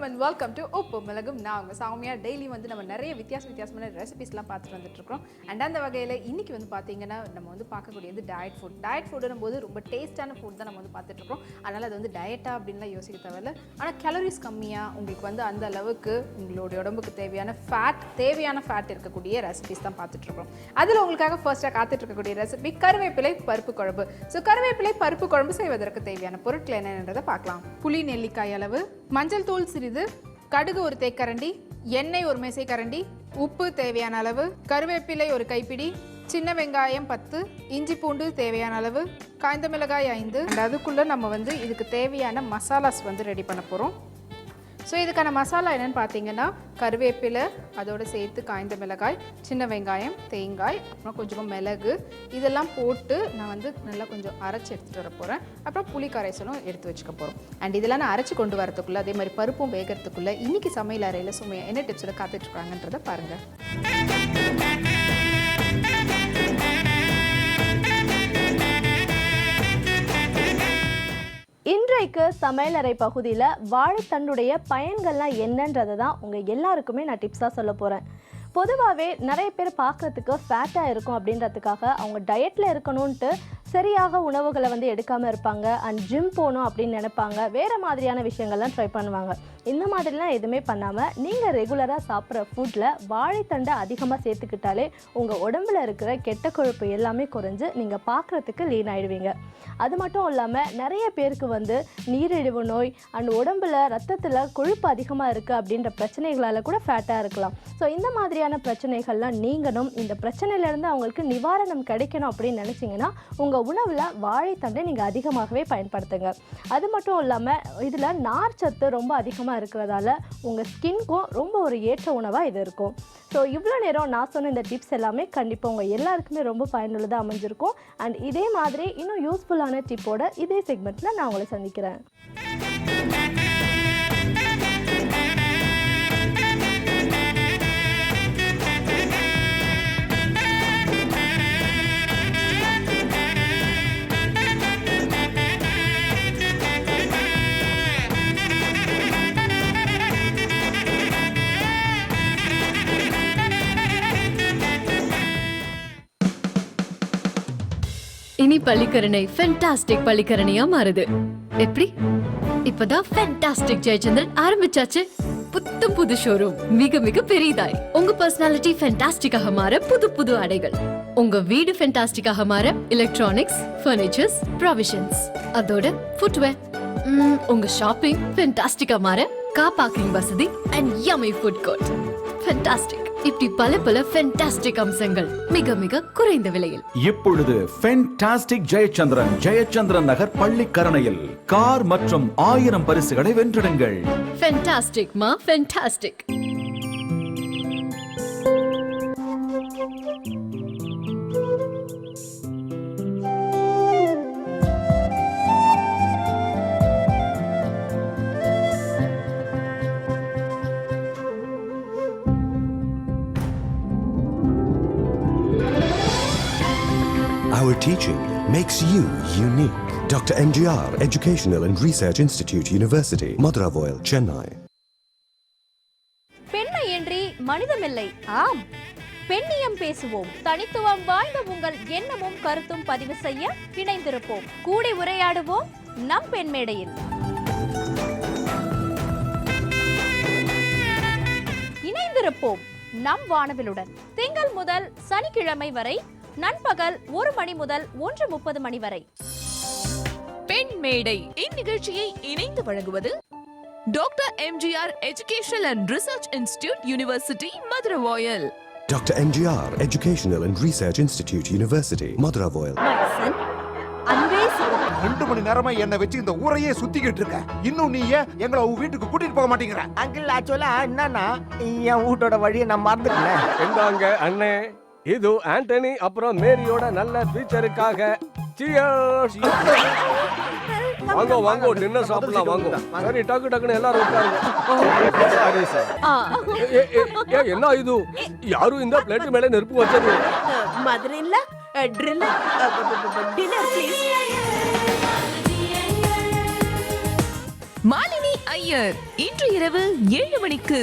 and welcome to உப்பு மிளகும். நான் உங்கள் சௌமியா. டெய்லி வந்து நம்ம நிறைய வித்தியாசமான ரெசிபிஸ்லாம் பார்த்துட்டு வந்துட்டுருக்கோம். அண்ட் அந்த வகையில் இன்றைக்கி வந்து பார்த்தீங்கன்னா நம்ம வந்து பார்க்கக்கூடியது டயட் ஃபுட்டுன்னும் போது ரொம்ப டேஸ்ட்டான ஃபுட் தான் நம்ம வந்து பார்த்துட்ருக்கோம். அதனால் அது வந்து டயட்டா அப்படின்லாம் யோசிக்க தேவையில்ல. ஆனால் கேலரிஸ் கம்மியாக உங்களுக்கு வந்து அந்த அளவுக்கு உங்களுடைய உடம்புக்கு தேவையான ஃபேட் இருக்கக்கூடிய ரெசிபிஸ் தான் பார்த்துட்ருக்கோம். அதில் உங்களுக்காக ஃபர்ஸ்ட்டாக காத்துட்ருக்கக்கூடிய ரெசிபி கருவேப்பிலை பருப்பு குழம்பு. ஸோ கருவேப்பிலை பருப்பு குழம்பு செய்வதற்கு தேவையான பொருட்கள் என்னென்றதை பார்க்கலாம். புளி நெல்லிக்காய் அளவு, மஞ்சள் தூள் சிறிது, கடுகு ஒரு தேக்கரண்டி, எண்ணெய் ஒரு மேசைக்கரண்டி, உப்பு தேவையான அளவு, கருவேப்பிலை ஒரு கைப்பிடி, சின்ன வெங்காயம் 10, இஞ்சி பூண்டு தேவையான அளவு, காய்ந்த மிளகாய் 5. அண்ட் அதுக்குள்ளே நம்ம வந்து இதுக்கு தேவையான மசாலாஸ் வந்து ரெடி பண்ண போகிறோம். ஸோ இதுக்கான மசாலா என்னென்னு பார்த்தீங்கன்னா கருவேப்பிலை, அதோடு சேர்த்து காய்ந்த மிளகாய், சின்ன வெங்காயம், தேங்காய், அப்புறம் கொஞ்சமாக மிளகு இதெல்லாம் போட்டு நான் வந்து நல்லா கொஞ்சம் அரைச்சி எடுத்துகிட்டு வர போகிறேன். அப்புறம் புளி கரைசலும் எடுத்து வச்சுக்க போகிறோம். அண்ட் இதெல்லாம் நான் அரைச்சி கொண்டு வரதுக்குள்ளே அதே மாதிரி பருப்பும் வேகிறதுக்குள்ளே இன்றைக்கி சமையல் அறையில் சுமையாக என்ன டிப்ஸில் காத்துட்ருக்காங்கன்றதை பாருங்கள். இன்றைக்கு சமையலறை பகுதியில் வாழைத்தண்டுடைய பயன்கள்லாம் என்னன்றதை தான் உங்கள் எல்லாருக்குமே நான் டிப்ஸாக சொல்ல போகிறேன். பொதுவாகவே நிறைய பேர் பார்க்குறதுக்கு ஃபேட்டாக இருக்கும் அப்படின்றதுக்காக அவங்க டயட்டில் இருக்கணும்ன்ட்டு சரியாக உணவுகளை வந்து எடுக்காமல் இருப்பாங்க. அண்ட் ஜிம் போகணும் அப்படின்னு நினைப்பாங்க. வேறு மாதிரியான விஷயங்கள்லாம் ட்ரை பண்ணுவாங்க. இந்த மாதிரிலாம் எதுவுமே பண்ணாமல் நீங்கள் ரெகுலராக சாப்பிட்ற ஃபுட்டில் வாழைத்தண்டை அதிகமாக சேர்த்துக்கிட்டாலே உங்கள் உடம்புல இருக்கிற கெட்ட கொழுப்பு எல்லாமே குறைஞ்சு நீங்கள் பார்க்குறதுக்கு லீன் ஆகிடுவீங்க. அது மட்டும் இல்லாமல் நிறைய பேருக்கு வந்து நீரிழிவு நோய் அண்ட் உடம்புல ரத்தத்தில் கொழுப்பு அதிகமாக இருக்குது அப்படின்ற பிரச்சனைகளால் கூட ஃபேட்டாக இருக்கலாம். ஸோ இந்த மாதிரியான பிரச்சனைகள்லாம் நீங்களும் இந்த பிரச்சனையிலேருந்து அவங்களுக்கு நிவாரணம் கிடைக்கணும் அப்படின்னு நினச்சிங்கன்னா உங்கள் உணவில் வாழைத்தண்டை நீங்கள் அதிகமாகவே பயன்படுத்துங்க. அது மட்டும் இல்லாமல் இதில் நார் சத்து ரொம்ப அதிகமாக இருக்கிறதால உங்கள் ஸ்கின்க்கும் ரொம்ப ஒரு ஏற்ற உணவாக இது இருக்கும். ஸோ இவ்வளோ நேரம் நான் சொன்ன இந்த டிப்ஸ் எல்லாமே கண்டிப்பாக உங்கள் எல்லாருக்குமே ரொம்ப பயனுள்ளதாக அமைஞ்சிருக்கும். அண்ட் இதே மாதிரி இன்னும் யூஸ்ஃபுல்லான டிப்போட இதே செக்மெண்ட்டில் நான் உங்களை சந்திக்கிறேன். இனி பள்ளிக்கரணை ஃபென்டாஸ்டிக் பள்ளிக்கரணையா மாறுது. எப்படி? இப்பதான் ஃபென்டாஸ்டிக் ஜெயச்சந்திரன் ஆரம்பிச்சாச்சு. புத்தம் புது ஷோரூம், மிக மிக பெரியதாய். உங்க பர்சனாலிட்டி ஃபென்டாஸ்டிக்காக மாற புது ஆடைகள். உங்க வீடு ஃபென்டாஸ்டிக்காக மாற எலக்ட்ரானிக்ஸ், ஃபர்னிச்சர்ஸ், ப்ரொவிஷன்ஸ், அதோட ஃபுட்வேர். உங்க ஷாப்பிங் ஃபென்டாஸ்டிக்கா மாற கார் பார்க்கிங் வசதி and yummy food court. Fantastic. இப்படி பல ஃபென்டாஸ்டிக் அம்சங்கள் மிக மிக குறைந்த விலையில். இப்பொழுது ஃபென்டாஸ்டிக் ஜெயச்சந்திரன் நகர் பள்ளிக்கரணையில் கார் மற்றும் 1000 பரிசுகளை வென்றிடுங்கள். ஃபென்டாஸ்டிக் மா fantastic. Our teaching makes you unique. Dr. MGR Educational and Research Institute, University, Madurai, Chennai. பெண்ணை இன்றி மனிதமில்லை. ஆம், பெண்ணியம் பேசுவோம். தனித்துவம் வாய்ந்த உங்கள் எண்ணமும் கருத்தும் பதிவு செய்ய இணைந்திருப்போம். கூடி உரையாடுவோம் நம் பெண் மேடையில். இணைந்திருப்போம் நம் வானவிலுடன். திங்கள் முதல் சனிக்கிழமை வரை நண்பகல் 1 மணி முதல் 1:30 மணி வரை. பெண் மேடை இந்நிகழ்ச்சியை இணைந்து வழங்குவது doctor MGR educational and research institute, university, Madurai. Dr. MGR Educational and Research Institute, University, Madurai. 2 மணி நேரமா என்ன வச்சு இந்த ஊரையே சுத்திக்கிட்டு இருக்க. இன்னும் நீ ஏன் எங்களை உன் வீட்டுக்கு கூட்டிட்டு போக மாட்டேங்கிற? அங்கிள் ஆக்சுவலா என்னன்னா என் வீட்டோட வழியை நான் மறந்துட்டேன். எந்தாங்க அண்ணே, இது ஆண்டனி அப்புறம் மேரியோட நல்ல ஃபியூச்சருக்காக. வாங்க டின்னர் சாப்பிடலாம் வாங்க. சரி டக்குன்னு எல்லாரும் உட்காருங்க. Sorry sir. என்ன இது? யாரும் இந்த பிளேட் மேல நெருப்பு வச்சது? மதுரையில டின்னர் ப்ளீஸ். மாலினி ஐயர் இன்று இரவு 7 மணிக்கு.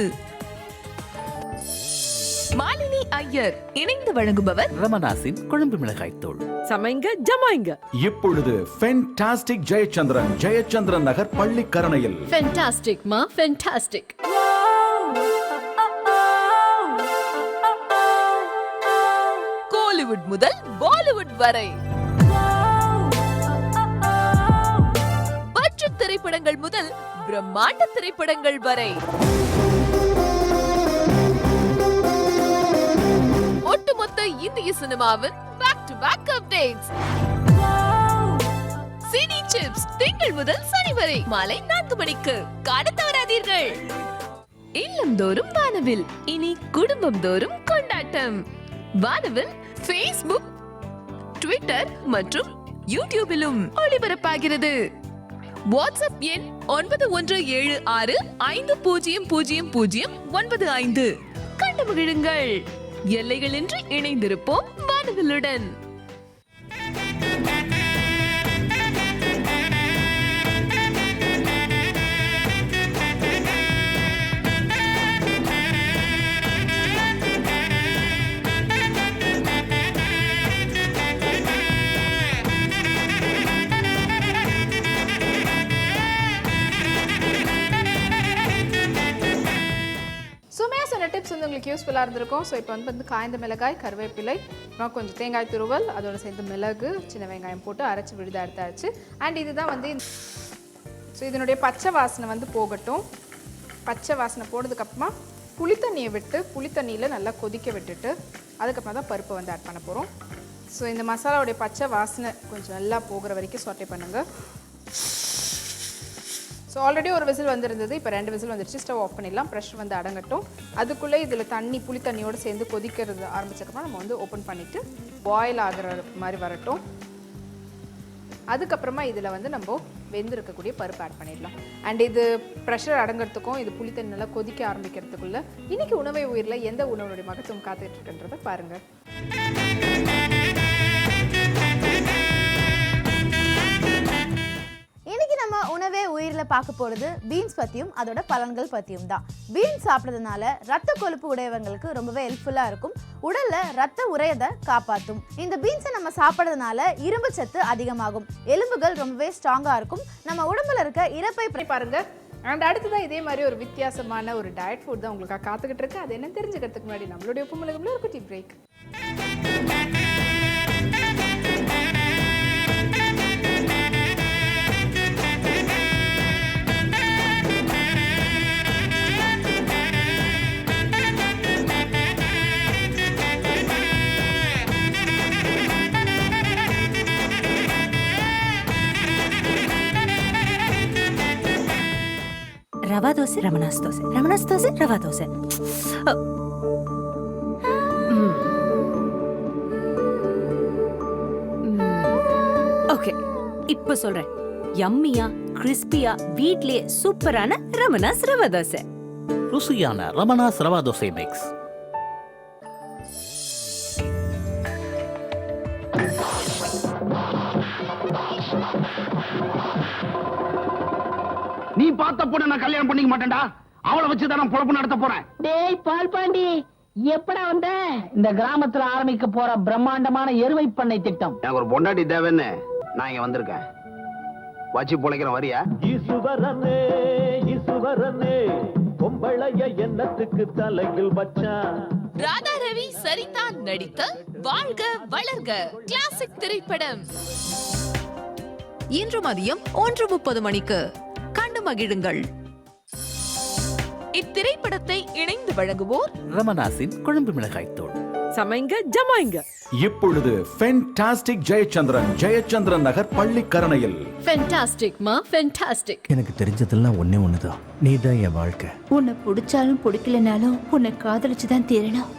மாலினி ஐயர் இணைந்து வழங்குபவர் ரமணாசின் குழம்பு மிளகாய் தூள். சமைங்க ஜமாய்ங்க. இப்பொழுது ஃபென்டாஸ்டிக் ஜெயச்சந்திரன் நகர் பள்ளிக்கரணையில். ஃபென்டாஸ்டிக் மா ஃபென்டாஸ்டிக். கோலிவுட் முதல் பாலிவுட் வரை பட்ஜெட் திரைப்படங்கள் முதல் பிரம்மாண்ட திரைப்படங்கள் வரை ஒட்டுமொத்த இந்திய சினிமாவின் back to back updates. Cine chips திங்கள் முதல் சனி வரை மாலை 4 மணிக்கு காணத் தவறாதீர்கள். இல்லந்தோறும் வானவில், இனி குடும்பம் தோறும் கொண்டாட்டம். வானவில் Facebook, Twitter மற்றும் யூடியூபிலும் ஒளிபரப்பாகிறது. வாட்ஸ்அப் எண் 9176500095. கண்டு மகிழுங்கள். எல்லைகளின்றி இணைந்திருப்போம் வானவிலுடன். டிப்ஸ் வந்து உங்களுக்கு யூஸ்ஃபுல்லாக இருந்திருக்கும். ஸோ இப்போ வந்து காய்ந்த மிளகாய், கருவேப்பிலை, அப்புறம் கொஞ்சம் தேங்காய் துருவல், அதோடு சேர்ந்து மிளகு, சின்ன வெங்காயம் போட்டு அரைச்சி விழுத எடுத்தாச்சு. அண்ட் இதுதான் வந்து ஸோ இதனுடைய பச்சை வாசனை வந்து போகட்டும். பச்சை வாசனை போனதுக்கப்புறமா புளித்தண்ணியை விட்டு புளித்தண்ணியில் நல்லா கொதிக்க விட்டுட்டு அதுக்கப்புறம் தான் பருப்பை வந்து ஆட் பண்ண போகிறோம். ஸோ இந்த மசாலாவுடைய பச்சை வாசனை கொஞ்சம் நல்லா போகிற வரைக்கும் சாட்டே பண்ணுங்கள். ஸோ ஆல்ரெடி ஒரு விசில் வந்துருந்தது, இப்போ 2 விசில் வந்துருச்சு. ஸ்டவ் ஆஃப் பண்ணிடலாம். ப்ரெஷர் வந்து அடங்கட்டும். அதுக்குள்ளே இதில் புளி தண்ணியோடு சேர்ந்து கொதிக்கிறது ஆரம்பிச்சக்கப்புறம் நம்ம வந்து ஓப்பன் பண்ணிவிட்டு பாயில் ஆகிற மாதிரி வரட்டும். அதுக்கப்புறமா இதில் வந்து நம்ம வெந்திருக்கக்கூடிய பருப்பு ஆட் பண்ணிடலாம். அண்ட் இது ப்ரெஷர் அடங்கிறதுக்கும் இது புளி தண்ணி நல்லா கொதிக்க ஆரம்பிக்கிறதுக்குள்ள இன்றைக்கி உணவை உயிரில் எந்த உணவுடைய மகத்துவம் காத்துட்டு இருக்குன்றதை பாருங்கள். நம்ம உணவே உயிரில் பார்க்க போகிறது பீன்ஸ் பற்றியும் அதோட பலன்கள் பற்றியும் தான். பீன்ஸ் சாப்பிட்றதுனால ரத்த கொழுப்பு உடையவங்களுக்கு ரொம்பவே ஹெல்ப்ஃபுல்லாக இருக்கும். உடலில் ரத்த உறையதை காப்பாற்றும். இந்த பீன்ஸை நம்ம சாப்பிட்றதுனால இரும்பு சத்து அதிகமாகும். எலும்புகள் ரொம்பவே ஸ்ட்ராங்காக இருக்கும். நம்ம உடம்புல இருக்க இறப்பை பாருங்க. அண்ட் அடுத்ததான் இதே மாதிரி ஒரு வித்தியாசமான ஒரு டயட் ஃபுட் தான் உங்களுக்காக காத்துக்கிட்டு இருக்கு. அது என்ன தெரிஞ்சுக்கிறதுக்கு முன்னாடி நம்மளுடைய உப்பு மிளகுல ஒரு குட்டி பிரேக். ரவா தோசை, ரமணாஸ் தோசை, ரமணாஸ் தோசை, ரவா தோசை. ஓகே, இப்ப சொல்றேன். யம்மியா கிறிஸ்பியா வீட்லயே சூப்பரான ரமணாஸ் ரவா தோசை. ருசியான ரமணாஸ் ரவா தோசை மிக்ஸ். நீ பார்த்த பொண்ணு நான் கல்யாணம் பண்ணிக்க மாட்டேன்டா. அவளை வச்சுதான் நான் பொழப்பு நடத்த போறேன். டேய் பால்பாண்டி, எப்படா வந்த? இந்த கிராமத்துல ஆரம்பிக்க போற பிரம்மாண்டமான எருமை பண்ணை திட்டம். எனக்கு ஒரு பொண்டாட்டி தேவைன்னு நான் இங்க வந்திருக்கேன். வச்சு பொழைக்கிறேன், வரியா? ஈசுவரனே ஈசுவரனே பொம்பளைய எண்ணத்துக்கு தலையில் வச்சான். ராதா ரவி சரிதா நடித்த வாழ்க வளர்க கிளாசிக் திரைப்படம் இன்று மதியம் 1:30 மணிக்கு கண்டு மகிழுங்கள். இத்திரைப்படத்தை இணைந்து வழங்குவோர் ரமணாசின் குழம்பு மிளகாய் தூள். சமைங்க ஜமாய்ங்க. இப்பொழுது ஃபென்டாஸ்டிக் ஜெயச்சந்திரன் நகர் பள்ளிக்கரணையில். ஃபென்டாஸ்டிக் மா ஃபென்டாஸ்டிக். எனக்கு தெரிஞ்சதெல்லாம் ஒண்ணே ஒண்ணுதான். நீதான் என் வாழ்க்கை. உன்னை பிடிச்சாலும் பிடிக்கலனாலும் உன்னை காதலிச்சுதான் தீரணும்.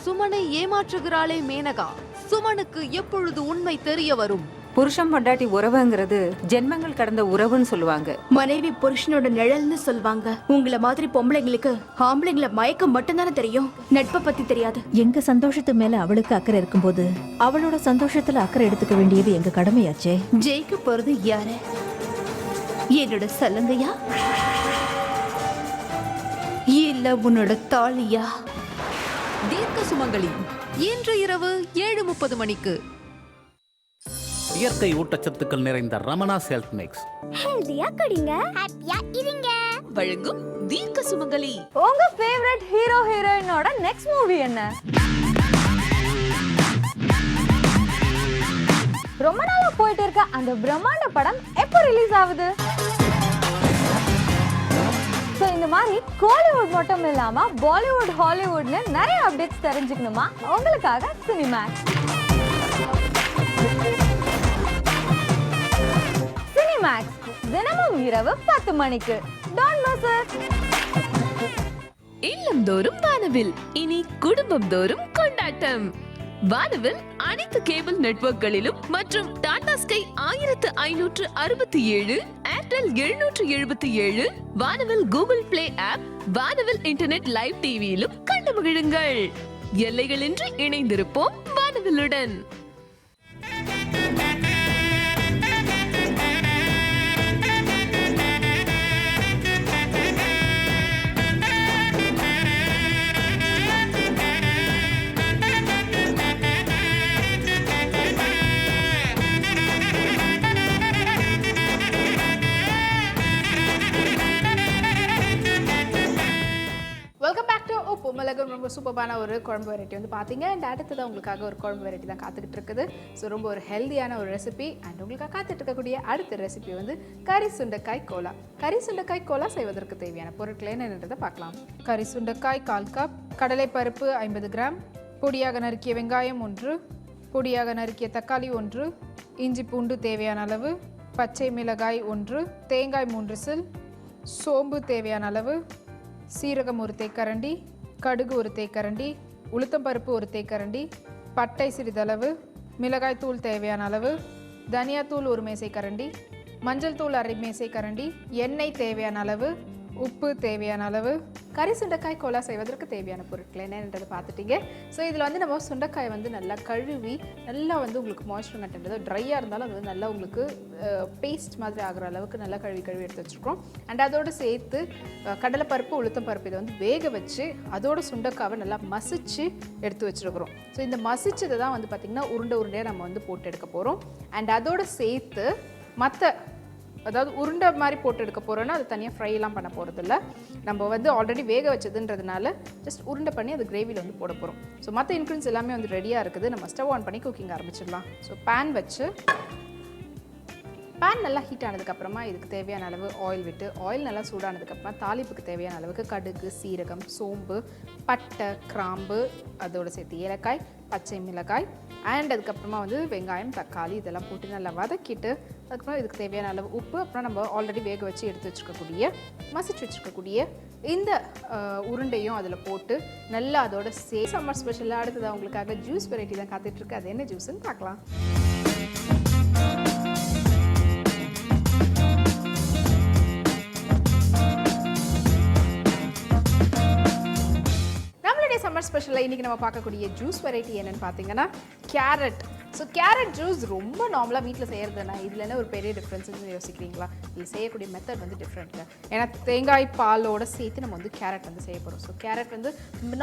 சுமனை ஏமாற்றுகிறாளே மேனகா. சுமனுக்கு எப்பொழுது உண்மை தெரிய வரும்? புருஷன் பொண்டாட்டி உறவுங்கிறது ஜென்மங்கள் கடந்த உறவுன்னு சொல்லுவாங்க. மனைவி புருஷனோட நிழல்னு சொல்லுவாங்க. உங்களை மாதிரி பொம்பளைங்களுக்கு ஆம்பளைங்களை மயக்கம் மட்டும்தானே தெரியும், நட்பை பத்தி தெரியாது. எங்க சந்தோஷத்து மேல அவளுக்கு அக்கறை இருக்கும்போது அவளோட சந்தோஷத்துல அக்கறை எடுத்துக்க வேண்டியது எங்க கடமையாச்சே. ஜெயிக்க போறது யாரு? என்னோட சலங்கையா இல்ல உன்னோட தாலியா? தீர்க்க சுமங்கலி இன்று இரவு 7:30 மணிக்கு. இயற்கை ஊட்டச்சத்துக்கள் நிறைந்த ரமணாஸ் ஹெல்த் மிக்ஸ். ஹெல்தியா குடிங்க, ஹாப்பியா இருங்க. வழங்கும் தீர்க்க சுமங்கலி. உங்க ஃபேவரட் ஹீரோ ஹீரோயினோட நெக்ஸ்ட் மூவி என்ன? ரொம்ப நாளா போயிட்டு இருக்க அந்த பிரம்மாண்ட படம் எப்போ ரிலீஸ் ஆகுது? ஸோ இந்த மாதிரி கோலிவுட் மட்டும் இல்லாம பாலிவுட், ஹாலிவுட்னு நிறைய அப்டேட்ஸ் தெரிஞ்சுக்கணுமா? உங்களுக்காக சினிமேக்ஸ். சினிமேக்ஸ் தினமும் இரவு 10 மணிக்கு. Don't miss it. இல்லந்தோறும் வானவில், இனி குடும்பம் தோறும் கொண்டாட்டம். வானவில் அனைத்து கேபிள் நெட்வொர்க்குகளிலும் மற்றும் டாடா ஸ்கை 1567, ஏர்டெல் 777, வானவில் கூகுள் பிளே ஆப், வானவில் இன்டர்நெட் லைவ் டிவியிலும் கண்டு மகிழுங்கள். எல்லைகளின்றி இணைந்திருப்போம் வானவிலுடன். வெல்கம் பேக் டு உப்பு மிளகு. ரொம்ப சூப்பரான ஒரு குழம்பு வெரைட்டி வந்து பார்த்தீங்க. அண்ட் அடுத்ததான் உங்களுக்காக ஒரு குழம்பு வெரைட்டி தான் காத்துக்கிட்டு இருக்குது. ஸோ ரொம்ப ஒரு ஹெல்தியான ஒரு ரெசிபி. அண்ட் உங்களுக்காக காத்துட்டு இருக்கக்கூடிய அடுத்த ரெசிபி வந்து கறி சுண்டைக்காய் கோலா. கறி சுண்டைக்காய் கோலா செய்வதற்கு தேவையான பொருட்கள் என்னன்றதை பார்க்கலாம். கறி சுண்டைக்காய் 1/4 கப், கடலைப்பருப்பு 50 கிராம், பொடியாக நறுக்கிய வெங்காயம் 1, பொடியாக நறுக்கிய தக்காளி 1, இஞ்சி பூண்டு தேவையான அளவு, பச்சை மிளகாய் 1, தேங்காய் 3 சில், சோம்பு தேவையான அளவு, சீரகம் 1 தேக்கரண்டி, கடுகு 1 தேக்கரண்டி, உளுத்தம்பருப்பு 1 தேக்கரண்டி, பட்டை சிறிதளவு, மிளகாய் தூள் தேவையான அளவு, தனியாத்தூள் 1 மேசைக்கரண்டி, மஞ்சள் தூள் 1/2 மேசைக்கரண்டி, எண்ணெய் தேவையான அளவு, உப்பு தேவையான அளவு. கறி சுண்டைக்காய் கோலா செய்வதற்கு தேவையான பொருட்கள் என்னன்றதை பார்த்துட்டீங்க. ஸோ இதில் வந்து நம்ம சுண்டைக்காய் வந்து நல்லா கழுவி, நல்லா வந்து உங்களுக்கு மாய்ஸ்சர் கண்டென்ட் ட்ரையாக இருந்தாலும் அது வந்து நல்லா உங்களுக்கு பேஸ்ட் மாதிரி ஆகிற அளவுக்கு நல்லா கழுவி எடுத்து வச்சுருக்கோம். அண்ட் அதோடு சேர்த்து கடலைப்பருப்பு, உளுத்தம்பருப்பு இதை வந்து வேக வச்சு அதோட சுண்டைக்காவை நல்லா மசிச்சு எடுத்து வச்சுருக்கிறோம். ஸோ இந்த மசிச்சதை தான் வந்து பார்த்திங்கன்னா உருண்டையாக நம்ம வந்து போட்டு எடுக்க போகிறோம். அண்ட் அதோடு சேர்த்து மற்ற, அதாவது உருண்டை மாதிரி போட்டு எடுக்க போகிறோன்னா அது தனியாக ஃப்ரைலாம் பண்ண போகிறதில்ல. நம்ம வந்து ஆல்ரெடி வேக வச்சதுன்றதுனால ஜஸ்ட் உருண்டை பண்ணி அது கிரேவியில் வந்து போட போகிறோம். ஸோ மற்ற இன்க்ரீடியன்ஸ் எல்லாமே வந்து ரெடியாக இருக்குது. நம்ம ஸ்டவ் ஆன் பண்ணி குக்கிங் ஆரம்பிச்சிடலாம். ஸோ பேன் வச்சு, பேன் நல்லா ஹீட் ஆனதுக்கப்புறமா இதுக்கு தேவையான அளவு ஆயில் விட்டு, ஆயில் நல்லா சூடானதுக்கப்புறமா தாளிப்புக்கு தேவையான அளவுக்கு கடுகு, சீரகம், சோம்பு, பட்டை, கிராம்பு, அதோடு சேர்த்து ஏலக்காய், பச்சை மிளகாய், அண்ட் அதுக்கப்புறமா வந்து வெங்காயம், தக்காளி இதெல்லாம் போட்டு நல்லா வதக்கிட்டு அதுக்கப்புறம் இதுக்கு தேவையான அளவு உப்பு, அப்புறம் நம்ம ஆல்ரெடி வேக வச்சு எடுத்து வச்சுருக்கக்கூடிய மசிச்சு வச்சுருக்கக்கூடிய இந்த உருண்டையும் அதில் போட்டு நல்லா அதோட சம்மர் ஸ்பெஷலாக அடுத்ததாக உங்களுக்காக ஜூஸ் வெரைட்டி தான் காத்துட்ருக்கு. அது என்ன ஜூஸ்ன்னு பார்க்கலாம். சம்மர் ஸ்பெஷலாக இன்றைக்கி நம்ம பார்க்கக்கூடிய ஜூஸ் வெரைட்டி என்னென்னு பார்த்தீங்கன்னா கேரட். ஸோ கேரட் ஜூஸ் ரொம்ப நார்மலாக வீட்டில் செய்கிறதுனா இதில் என்ன ஒரு பெரிய டிஃப்ரென்ஸ்னு யோசிக்கிறீங்களா? இது செய்யக்கூடிய மெத்தட் வந்து டிஃப்ரெண்ட்டு. ஏன்னா தேங்காய் பாலோடு சேர்த்து நம்ம வந்து கேரட் வந்து செய்ய போகிறோம். ஸோ கேரட் வந்து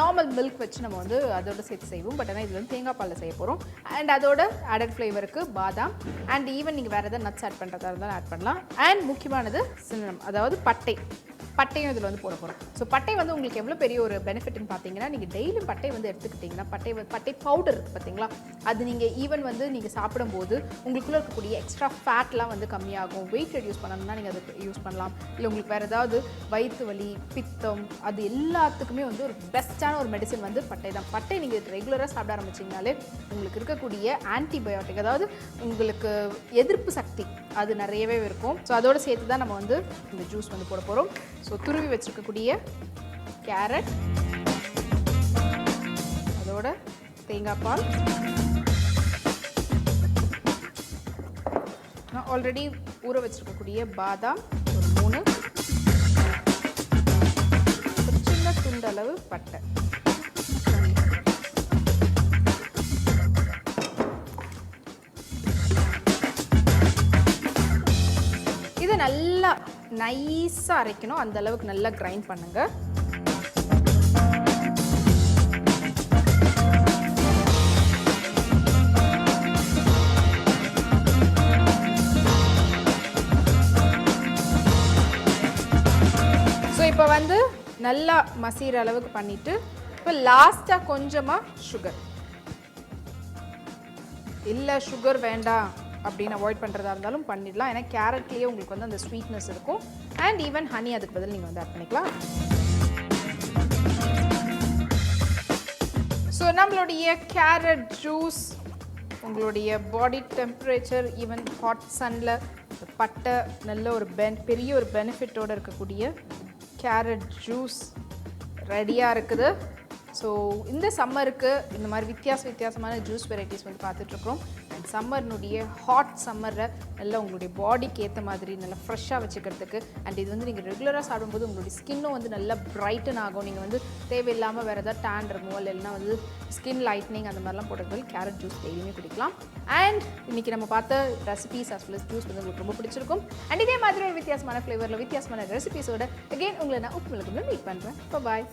நார்மல் மில்க் வச்சு நம்ம வந்து அதோட சேர்த்து செய்வோம். பட் ஆனால் இதில் வந்து தேங்காய் பாலில் செய்ய போகிறோம். அண்ட் அதோட ஆடட் ஃப்ளேவருக்கு பாதாம் அண்ட் ஈவன் நீங்கள் வேறு எதாவது நட்ஸ் ஆட் பண்ணுறதா இருந்தாலும் ஆட் பண்ணலாம். அண்ட் முக்கியமானது சின்னம், அதாவது பட்டையும் இதில் வந்து போட போகிறோம். ஸோ பட்டை வந்து உங்களுக்கு எவ்வளோ பெரிய ஒரு பெனிஃபிட்னு பார்த்தீங்கன்னா, நீங்கள் டெய்லியும் பட்டை வந்து எடுத்துக்கிட்டிங்கன்னா பட்டை பவுடர் இருக்குது பார்த்தீங்களா, அது நீங்கள் ஈவன் வந்து நீங்கள் சாப்பிடும்போது உங்களுக்குள்ளே இருக்கக்கூடிய எக்ஸ்ட்ரா ஃபேட்லாம் வந்து கம்மியாகும். வெயிட் ரெடியூஸ் பண்ணணும்னா நீங்கள் அதை யூஸ் பண்ணலாம். இல்லை உங்களுக்கு வேறு ஏதாவது வயிற்று வலி, பித்தம், அது எல்லாத்துக்குமே வந்து ஒரு பெஸ்ட்டான ஒரு மெடிசன் வந்து பட்டை தான். பட்டை நீங்கள் ரெகுலராக சாப்பிட ஆரம்பிச்சிங்கனாலே உங்களுக்கு இருக்கக்கூடிய ஆன்டிபயோட்டிக், அதாவது உங்களுக்கு எதிர்ப்பு சக்தி அது நிறையவே இருக்கும். ஸோ அதோடு சேர்த்து தான் நம்ம வந்து இந்த ஜூஸ் வந்து போட போகிறோம். ஸோ துருவி வச்சுருக்கக்கூடிய கேரட், அதோட தேங்காய் பால், நான் ஆல்ரெடி ஊற வச்சுருக்கக்கூடிய பாதாம் ஒரு 3, ஒரு சின்ன துண்டளவு பட்டை, இதை நல்லா நைஸாக அரைக்கணும். அந்த அளவுக்கு நல்லா கிரைண்ட் பண்ணுங்கள். இப்போ வந்து நல்லா மசிகிற அளவுக்கு பண்ணிவிட்டு இப்போ லாஸ்ட்டாக கொஞ்சமாக சுகர், இல்லை சுகர் வேண்டாம் அப்படின்னு அவாய்ட் பண்ணுறதா இருந்தாலும் பண்ணிடலாம். ஏன்னா கேரட்லேயே உங்களுக்கு வந்து அந்த ஸ்வீட்னஸ் இருக்கும். அண்ட் ஈவன் ஹனி அதுக்கு பதில் நீங்கள் வந்து ஆட் பண்ணிக்கலாம். ஸோ நம்மளுடைய கேரட் ஜூஸ் உங்களுடைய பாடி டெம்பரேச்சர், ஈவன் ஹாட் சன்னில் பட்டை நல்ல ஒரு பெரிய ஒரு பெனிஃபிட்டோடு இருக்கக்கூடிய கேரட் ஜூஸ் ரெடியாக இருக்குது. ஸோ இந்த சம்மருக்கு இந்த மாதிரி வித்தியாசமான ஜூஸ் வெரைட்டிஸ் வந்து பார்த்துட்ருக்கோம். அண்ட் சம்மர்னுடைய ஹாட் சம்மரில் நல்லா உங்களுடைய பாடிக்கு ஏற்ற மாதிரி நல்லா ஃப்ரெஷ்ஷாக வச்சுக்கிறதுக்கு. அண்ட் இது வந்து நீங்கள் ரெகுலராக சாப்பிடும்போது உங்களுடைய ஸ்கின்னும் வந்து நல்லா பிரைட்டன் ஆகும். நீங்கள் வந்து தேவையில்லாமல் வேறு ஏதாவது டேன் ரிமூவல் இல்லைன்னா வந்து ஸ்கின் லைட்னிங் அந்த மாதிரிலாம் போடுறது கேரட் ஜூஸ் டெய்லியுமே குடிக்கலாம். அண்ட் இன்றைக்கி நம்ம பார்த்த recipes as well as juice வந்து உங்களுக்கு ரொம்ப பிடிச்சிருக்கும். அண்ட் இதே மாதிரி ஒரு வித்தியாசமான ஃப்ளேவரில் வித்தியாசமான ரெசிபீஸோட அகெயின் உங்களை நான் உப்பு மிளகுல மீட் பண்ணுறேன். பாய்.